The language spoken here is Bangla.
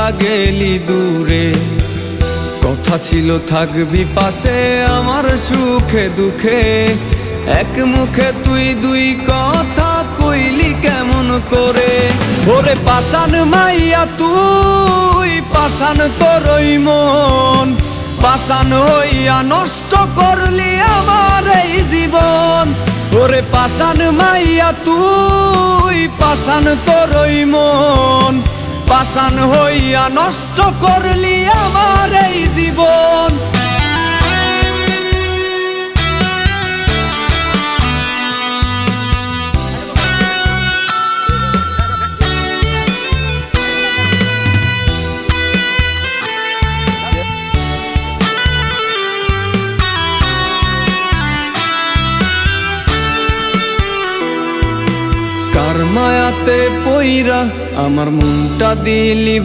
তোরা গেলি দূরে। কথা ছিল থাকবি পাশে আমার সুখে দুঃখে, এক মুখে তুই দুই কথা কইলি কেমন করে। ওরে পাষাণ মাইয়া তুই, পাষাণ তোরই মন, পাষাণ হইয়া নষ্ট করলি আমার এই জীবন। ওরে পাষাণ মাইয়া তুই, পাষাণ তোরই মন, পাষাণ হইয়া নষ্ট করলি আমার এই জীবন। কার মায়াতে পইরা আমার মনটা দিলি